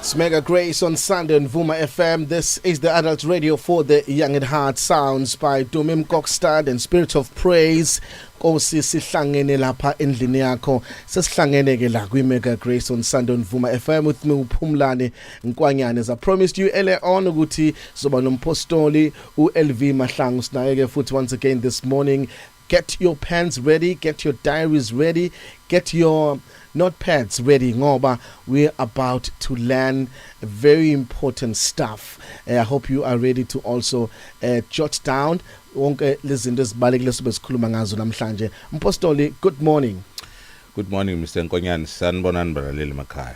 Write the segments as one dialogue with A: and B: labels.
A: It's Mega Grace on Sunday on Vuma FM. This is the adult radio for the young at heart. Sounds by Domim Kokstad and Spirit of Praise. Kosi sihlangene lapha endlini yakho. Sesihlangene ke la kwi Mega Grace on Sunday on Vuma FM with me uPhumlane Nkwanyane. As I promised you earlier on ukuthi soba nompostoli uLV Mahlangu sinaye ke futhi once again this morning. Get your pens ready, get your diaries ready, get your notepads ready ngoba we're about to learn very important stuff. I hope you are ready to also jot down wonke lezinto ezibalekile sobe sikhuluma ngazo namhlanje. Mpostoli, good morning.
B: Good morning, Mr. Nkonyane. Sanibonani balaleli emakhaya.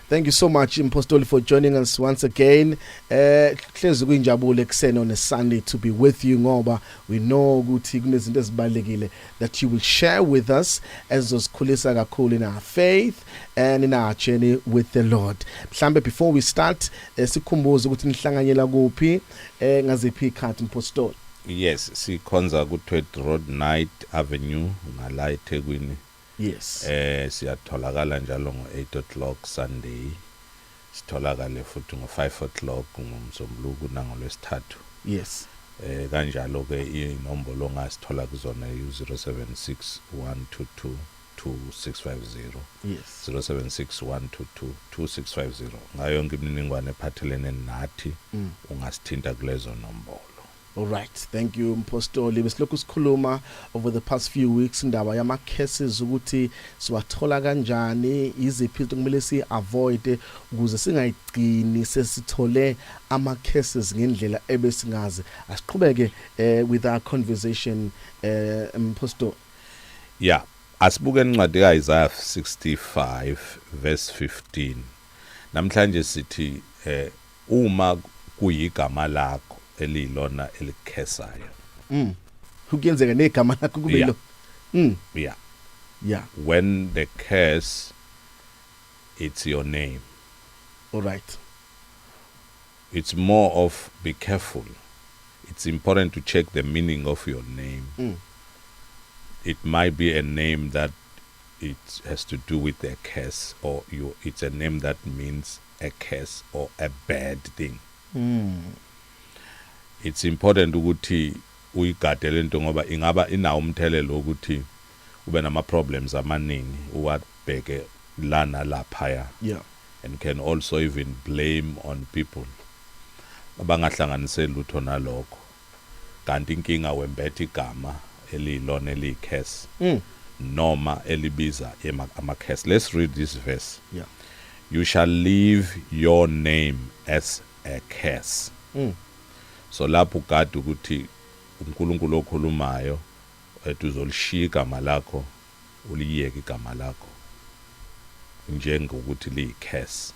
A: Thank you so much, Mpostoli, for joining us once again. Hlezi kuyinjabulo ekseni on a Sunday to be with you ngoba we know ukuthi kunezinto ezibalekile that you will share with us as zosikhulisa kakhulu in our faith and in our journey with the Lord. Mhlambe before we start sikhumbuze ukuthi nihlanganyela kuphi ngaziphi ikhathi Mpostoli.
B: Yes, sikhonza ku 20 Road Night Avenue ngala eThekwini.
A: Yes.
B: Siyatholakala njalo ngo 8:00 Sunday. Sitholakale futhi ngo 5:00 ngomsombuluko nangolwesithathu.
A: Yes.
B: Kanjalo ke inombolo ngasithola kuzona u076 122 2650.
A: Yes.
B: 076 122 2650. Ngayo yonke imininingwane ephathelene nathi ungasithinta kulezo nombolo.
A: All right, thank you Mpostoli. Besilokhu sikhuluma over the past few weeks indaba yama cases ukuthi siwathola kanjani, iziphi izinto kumele si avoid ukuze singayigcini sesithole ama cases ngendlela ebesingazi. Asiqhubeke with our conversation Mpostoli.
B: Yeah, asibuke incwadi kaIsaiah 65 verse 15. Namhlanje sithi uma kuyigama lakho elilona elikhesayo.
A: Kuyenzeka negama lakho kube lo.
B: Yeah.
A: Yeah.
B: When the curse, it's your name.
A: All right.
B: It's more of be careful. It's important to check the meaning of your name. It might be a name that it has to do with a curse, or it's a name that means a curse or a bad thing. It's important ukuthi uyigadele into ngoba ingaba inawo umthelelo ukuthi ube nama problems amaningi uwabheke lana laphaya.
A: Yeah.
B: And can also even blame on people abangahlanganiseli lutho nalokho kanti inkinga wembethe igama elilona elikhesi noma elibiza amakhesi. Let's read this verse.
A: Yeah.
B: You shall leave your name as a curse. So lapho kade ukuthi uNkulunkulu okhulumayo uzolishika igama lakho uliyeke igama lakho njengokuthi liyicurse.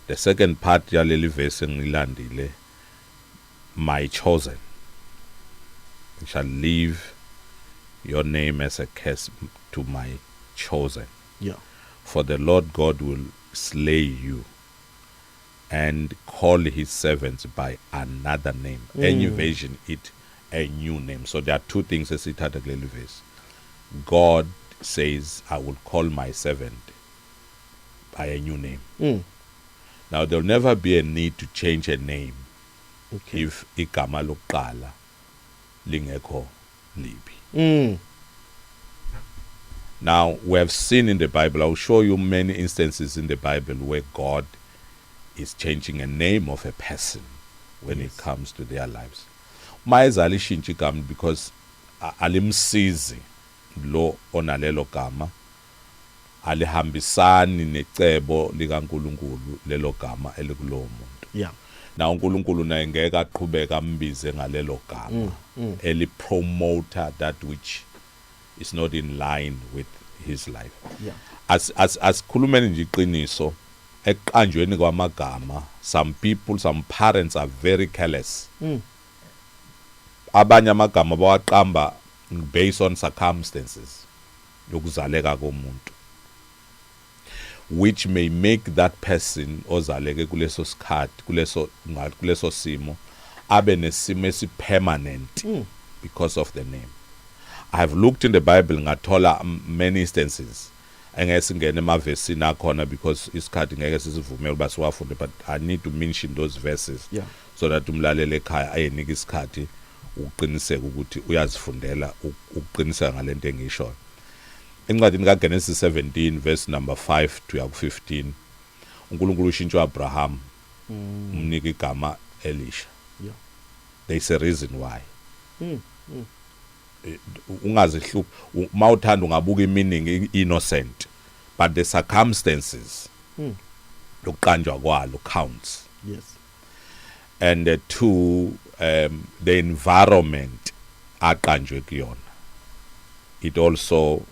B: The second part yaleli verse engilandile, my chosen. You shall leave your name as a curse to my chosen.
A: Yeah.
B: For the Lord God will slay you and call his servants by another name. Any version it a new name. So there are two things as it had a verse. God says, I will call my servant by a new name. Now there'll never be a need to change a name if igama lokuqala lingekho libi. Now we have seen in the Bible, I'll show you many instances in the Bible where God is changing a name of a person when it comes to their lives. Maeza alishintsha igama because alimsizi lo onalelo gama, alihambisani necebo likaNkulunkulu lelo gama elikulowo muntu.
A: Yeah.
B: Now uNkulunkulu naye ngeke aqhubeka ambize ngalelo gama elipromoter that which is not in line with his life.
A: Yeah.
B: As khulumeni nje iqiniso eqanjweni kwamagama, some people, some parents are very careless. Abanye amagama bawaqamba based on circumstances yokuzaleka komuntu, which may make that person ozaleke kuleso sikhathi kuleso simo abe nesimo esipermanent because of the name. I have looked in the Bible ngathola many instances angeke singene emavesini akhona because isikhathi ngeke sisivumele uba siwafunde, but I need to mention those verses so that umlaleli ekhaya ayenika isikhathi ukuqiniseka ukuthi uyazifundela ukuqiniseka ngalento engishoyo. Encwadini kaGenesis 17 verse number 5 to 15 uNkulunkulu ushintsha uAbraham umnika igama Elisha. There's a reason why. Ungazihluphi mawuthanda ungabuka meaning innocent, but the circumstances lokuqanjwa kwalo counts.
A: Yes.
B: And two, the environment aqanjwe kuyona, it also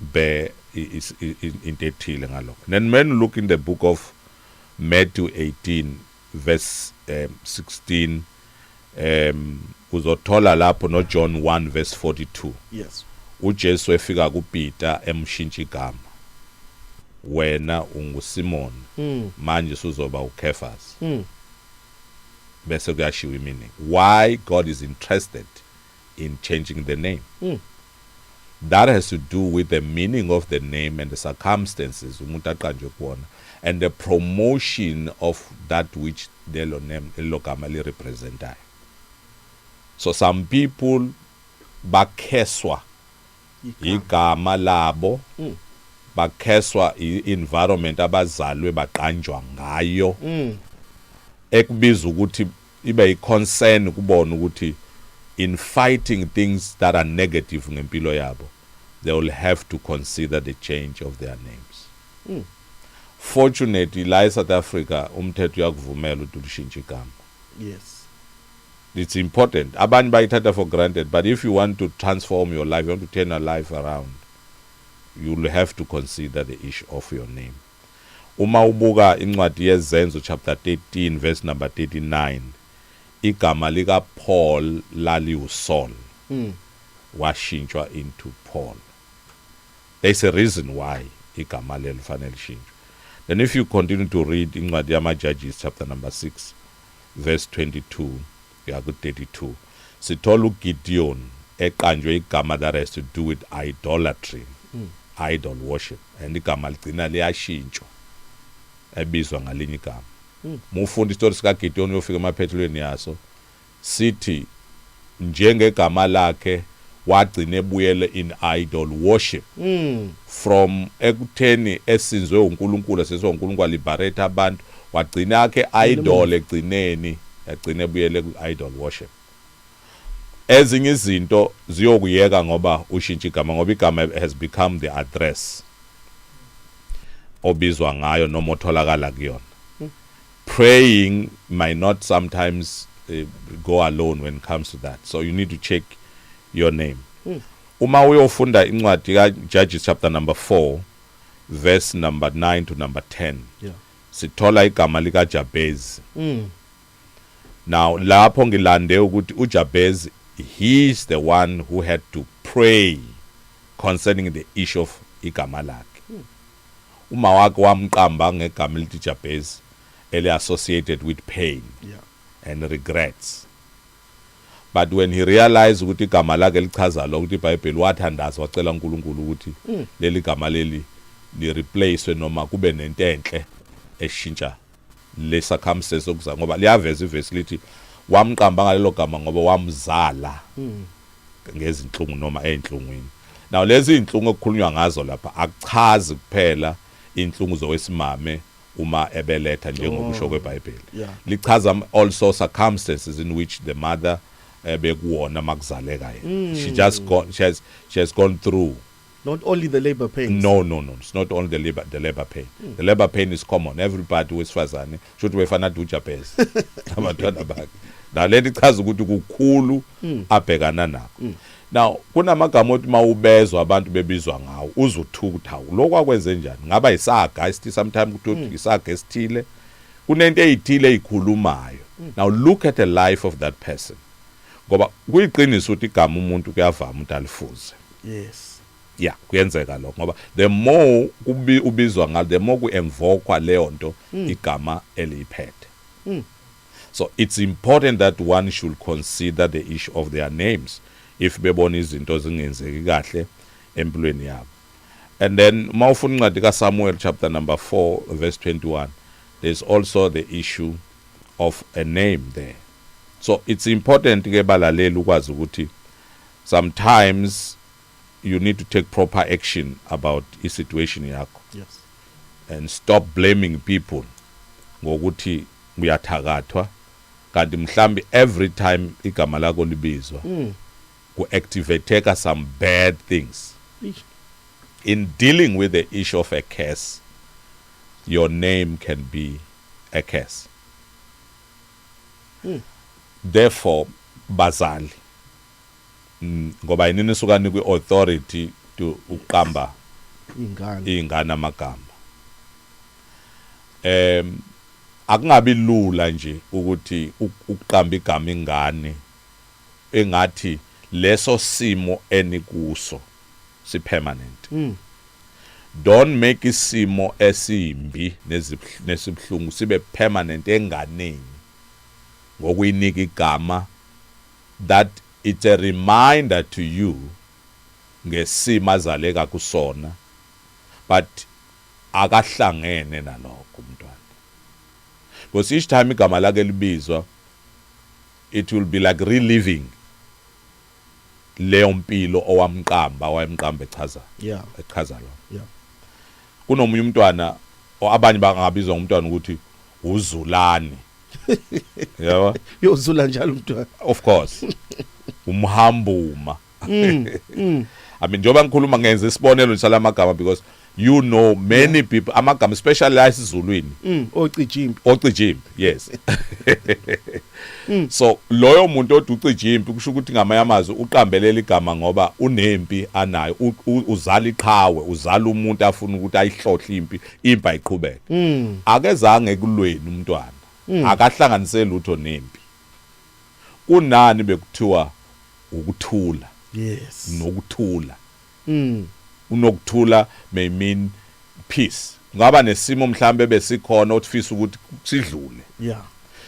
B: bear is into ethile ngalokho. Then when you look in the book of Matthew 18 verse 16, uzothola lapho no John 1 verse 42.
A: Yes.
B: uJesu efika kuPeter emshintsha igama, wena unguSimon manje suzoba uKefas. Bese kuyashiwa meaning why God is interested in changing the name. That has to do with the meaning of the name and the circumstances umuntu aqanjwe kuona, and the promotion of that which lelo name lelo gama li representayo. So some people bakheswa igama labo, bakheswa i-environment abazalwe baqanjwa ngayo, ekubiza ukuthi ibe i-concern kubona ukuthi in fighting things that are negative ngempilo yabo, they will have to consider the change of their names. Fortunately, la eSouth Africa umthetho uyakuvumela ukuthi ushintshe igama.
A: Yes.
B: It's important. Abanye bayithatha for granted, but if you want to transform your life, you want to turn your life around, you'll have to consider the issue of your name. Uma ubuka incwadi yezenzo chapter 13 verse number 39, igama lika Paul lali uSaul washintshwa into Paul. There's a reason why igama lelo fanele lishintshwe. Then if you continue to read incwadi yamaJudges chapter number 6 verse 22 ya ku 32, sithola uGideon eqanjwe igama that has to do with idolatry, idol worship, and igama ligcina liyashintshwa ebizwa ngalinye igama. Mufunda isitori sika Gideon uyofika emaphethelweni yaso, sithi njengegama lakhe wagcina ebuyele in idol worship, from ekutheni esinzwe uNkulunkulu sesizwe uNkulunkulu liberate abantu, wagcina yakhe idol egcineni, egcina ebuyele ku idol worship. Ezinye izinto ziyokuyeka ngoba ushintsha igama, ngoba igama has become the address obizwa ngayo noma otholakala kuyona. Praying might not sometimes go alone when it comes to that, so you need to check your name. Uma uyofunda incwadi kaJudges chapter number 4 verse number 9 to number 10, sithola igama lika Jabez. Now lapho ngilande ukuthi uJabez, he is the one who had to pray concerning the issue of igama lakhe. Uma wakhe wamqamba ngegama elithi Jabez, ele associated with pain and regrets. But when he realized ukuthi igama lakhe lichaza lo ukuthi iBhayibheli wathandaza wacela uNkulunkulu ukuthi leli gama leli li replace noma kube nento enhle eshintsha le circumstances okuza, ngoba liyaveza ivesi lithi wamqamba ngalelo gama ngoba wamzala ngezinhlungu noma einhlungwini. Now lezi inhlungu okukhulunywa ngazo lapha akuchazi kuphela inhlungu zowesimame uma ebeletha njengokusho kweBhayibheli, lichaza also circumstances in which the mother bekuwona makuzaleka yena. She has gone through.
A: Not only the labor pains.
B: No. It's not only the labor pain. The labor pain is common. Everybody wesifazane should wefana uJabez. Abantwana bakhe. Na leli chaza ukuthi kukhulu abhekana nakho. Now kunamagama othi mawubezwa abantu bebizwa ngawo uzuthutha. Lokho akwenze njani? Ngaba isaga isithi sometimes kuthi isaga esithile. Kunento ezithile ezikhulumayo. Now look at the life of that person. Ngoba kuyiqiniso ukuthi igama umuntu kuyavama ukuthi alifuze.
A: Yes.
B: Yeah, kuyenzeka lokho ngoba the more ubizwa ngalo, the more kuenvokwa leyo nto igama eliphethe. So it's important that one should consider the issue of their names if bebona izinto zingenzeki kahle empilweni yabo. And then mawufuna incwadi kaSamuel chapter number 4 verse 21, there's also the issue of a name there. So it's important ke balaleli ukwazi ukuthi sometimes you need to take proper action about the situation yakho.
A: Yes.
B: And stop blaming people ngokuthi uyathakathwa kanti mhlambi every time igama lakho libizwa ku-activateka some bad things. In dealing with the issue of a curse, your name can be a curse. Therefore, bazali ngoba yini nisukani kwi-authority to uqamba ingane amagama. Akungabi lula nje ukuthi uqamba igama ingane engathi leso simo enikuso si permanent. Don't make isimo esimbi nesibhlungu sibe permanent enganeni ngokuyinika igama, that it's a reminder to you ngesimo azaleka kusona, but akahlangene nalokho umntwana. Because each time igama lakhe libizwa, it will be like reliving leyo mpilo owayemqamba echaza.
A: Yeah.
B: Echaza lo.
A: Yeah.
B: Kunomunye umntwana abanye bangabizwa umntwana ukuthi uZulani. Yabo?
A: Yozula njalo umntwana.
B: Of course. Umhambuma. I mean njoba ngikhuluma ngenza isibonelo njalo amagama because you know many people amagama specialized isiZulwini. Ocijimbi, yes. So loyo muntu oducijimbi kusho ukuthi ngamanye amazwi uqambelela igama ngoba unempi anayo, uzala iqhawe, uzala umuntu afuna ukuthi ayihlohle impi ayiqhubeke. Akezange kulweni umntwana. Akahlanganise lutho nempi. Kunani bekuthiwa ukuthula.
A: Yes.
B: Nokuthula. Unokuthula may mean peace. Ngaba nesimo mhlambe besikhona othifisa ukuthi sidlule.
A: Yeah.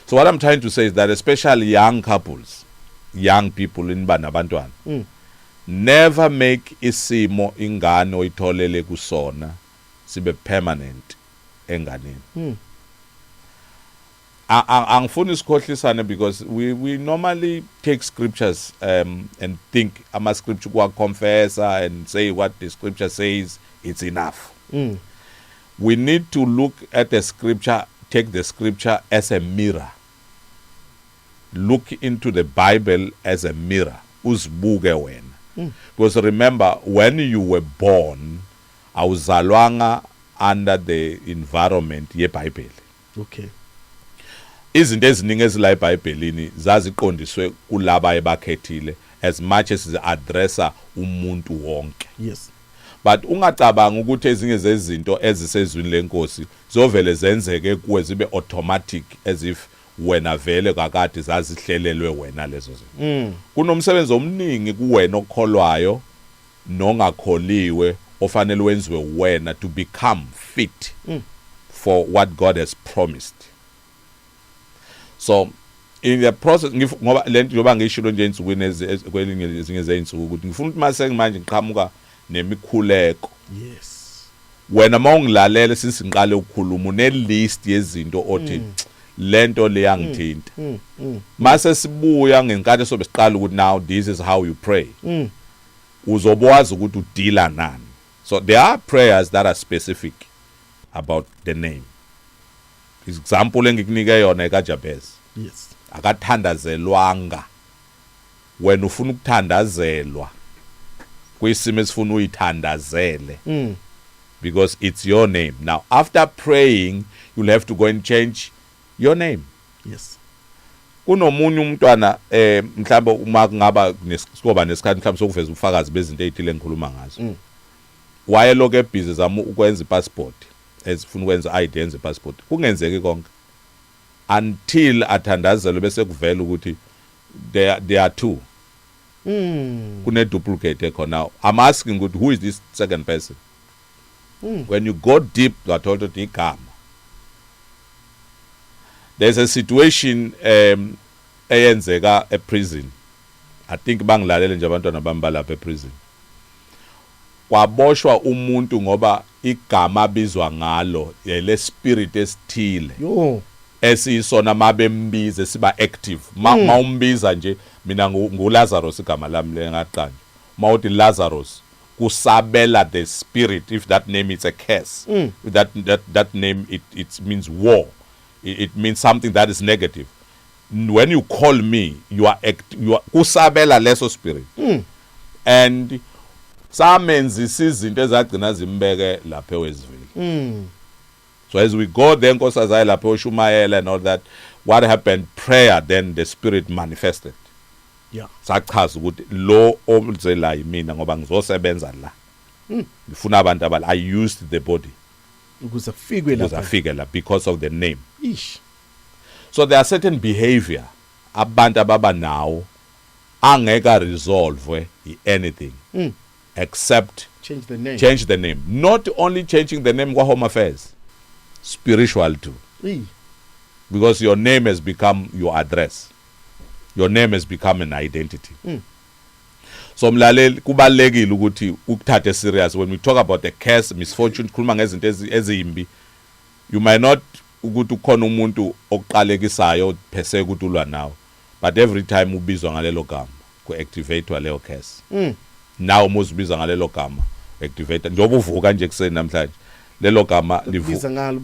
B: So what I'm trying to say is that especially young couples, young people in banabantwana, never make isimo ingane oyitholele kusona sibe permanent enganeni. Angifuni isikhohlisane because we normally take scriptures and think ama scripture kwa confess and say what the scripture says, it's enough. We need to look at the scripture, take the scripture as a mirror. Look into the Bible as a mirror. Uzbuke wena. Because remember, when you were born, awuzalwanga under the environment yeBhayibheli.
A: Okay.
B: Izinto eziningi ezila eBhayibhelini zaziqondiswe kulaba ebakhethile as much as addressa umuntu wonke.
A: Yes.
B: But ungacabanga ukuthi ezinye zezinto ezisezwini lenkosi zovele zenzeke kuwe zibe automatic as if wena vele kakade zazihlelelwe wena lezo zinto. Kunomsebenzi omningi kuwena okholwayo nongakholiwe ofanele wenziwe wena to become fit for what God has promised. So in the process ngoba lento yoba ngishilo nje insukwini kwelinye ezinye zeinsuku ukuthi ngifuna ukuthi mase manje ngiqhamuka nemikhuleko.
A: Yes.
B: Wena mawungilalele since ngiqale ukukhuluma une list yezinto othi lento leyangithinta. Mase sibuya ngenkathi sobe siqala ukuthi now this is how you pray. Uzobwazi ukuthi udeala nani. So there are prayers that are specific about the name. Example engikunika yona ekaJabez.
A: Yes.
B: Akathandazelwanga. Wena ufuna ukuthandazelwa kwisimo esifuna uyithandazele. Because it's your name. Now after praying you'll have to go and change your name.
A: Yes.
B: Kunomunye umntwana mhlawumbe uma kungaba nesikoba nesikhathi mhlawumbe sokuveza ubufakazi bezinto ezithile engikhuluma ngazo. Wayeloke ebhizi zama ukwenza ipassport. Ezifuna ukwenza ID yenza ipassport. Kungenzeki konke until athandazelwe bese kuvela ukuthi there are two. Kune duplicate ekhona. Now I'm asking ukuthi who is this second person? When you go deep wathola ukuthi igama. There's a situation eyenzeka e prison. I think bangilalele nje abantwana bami balapha e prison. kwaboshwa umuntu ngoba igama abizwa ngalo le spirit esithile
A: Yo.
B: esisona mabembize siba active mawumbiza nje mina nguLazarus igama lami lengaqanja mawuthi Lazarus kusabela the spirit if that name is a curse that name it means war it means something that is negative. When you call me you are kusabela leso spirit and samenzisa izinto ezagcina zimbeke lapha eWestville. So as we go then nkosazana lapha eShumayela and all that, what happened, prayer, then the spirit manifested.
A: Yeah.
B: Sachaza ukuthi lo omzela yimina ngoba ngizosebenza la. Ngifuna abantu abali I used the body.
A: Ukuze afike lapha
B: because of the name.
A: Ish.
B: So there are certain behavior abantu ababa nawo angeka resolve anything except
A: change the name.
B: Not only changing the name kwa Home Affairs, spiritual too. Because your name has become your address. Your name has become an identity. So mlaleli kubalekile ukuthi ukuthathe serious when we talk about the curse, misfortune, khuluma ngezinto ezimbi. You might not ukuthi ukhona umuntu oqalekisayo phese ukuthi ulwa nawo, but every time ubizwa ngalelo gama ku-activate leyo curse. Now umuzibiza ngalelo gama activate njengoba uvuka nje kuseni namhlanje lelo gama ukubiza ngalo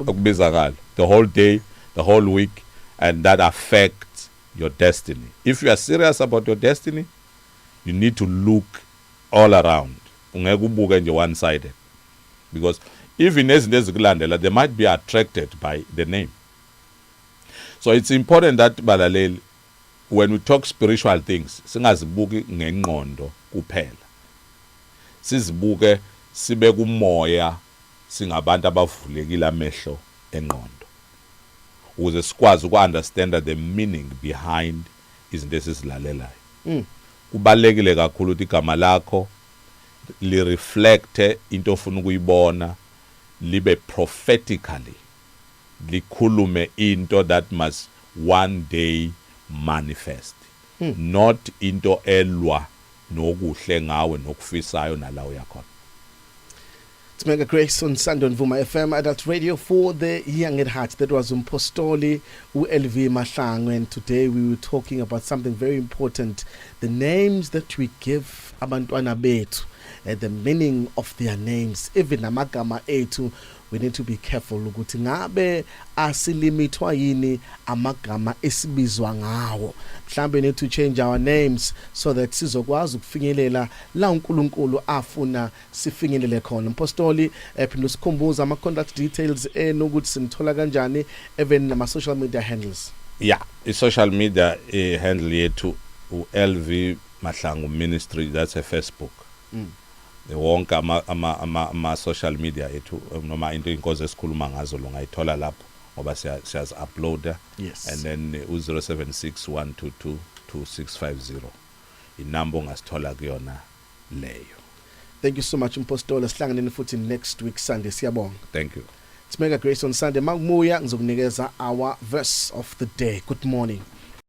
B: the whole day, the whole week, and that affects your destiny. If you are serious about your destiny, you need to look all around. Ungeke ubuke nje one sided, because even ezinto ezikulandela they might be attracted by the name. So it's important that balaleli, when we talk spiritual things, singazibuki ngengqondo kuphela, sizibuke sibe kumoya, singabantu abavulekile amehlo engqondo, ukuze sikwazi uku-understand the meaning behind izinto esizilalelayo. Kubalekile kakhulu ukuthi igama lakho li reflect into ofuna ukuyibona, libe prophetically likhulume into that must one day manifest, not into elwa nokuhle ngawe nokufisayo nalawo yakhona.
A: It's Mega Grace on Sunday on Vuma FM Adult Radio for the Young at Heart. That was Umpostoli uLV Mahlangu, and today we were talking about something very important, the names that we give abantwana bethu, the meaning of their names, even amagama ethu. We need to be careful ukuthi ngabe asilimitwa yini amagama esibizwa ngawo. Mhlambe need to change our names so that sizokwazi ukufinyelela la uNkulunkulu afuna sifinyelele khona. Mpostoli phinde usikhumbuza ama contact details nokuthi sinithola kanjani, even nama social media handles.
B: Yeah, i-social media handle yethu uLV Mahlangu Ministry, that's a Facebook. Wonke ama social media ethu noma into inkozo esikhuluma ngazo lo ngayithola lapho ngoba siyazi uploader.
A: Yes.
B: And then u0761222650 inamba ongasithola kuyona leyo.
A: Thank you so much Mpostoli, sihlangane futhi next week Sunday. Siyabonga.
B: Thank you.
A: It's Mega Grace on Sunday. Magmuya ngizokunikeza our verse of the day. Good morning.